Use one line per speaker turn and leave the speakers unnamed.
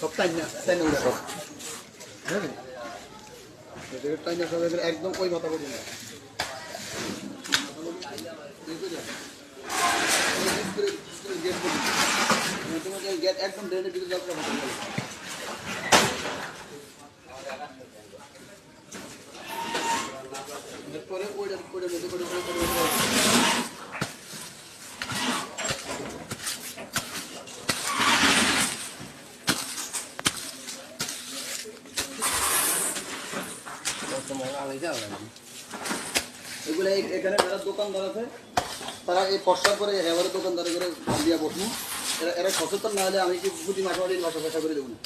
সব টাইম না সব হ্যাঁ টাইম না সব একদম ওই মাথা পড়ে না গেট একদম ড্রেনের ভিতরে যাওয়ার কথা বলে পরে ওইটা করে মধ্যে করে এগুলো এখানে যারা দোকানদার আছে তারা এই পশ্চাৎ করে এবারে দোকানদারে করে দিয়ে বসবো এরা সচেতন না হলে আমি কি প্রতি মাসে বাসা পয়সা করে দেবো না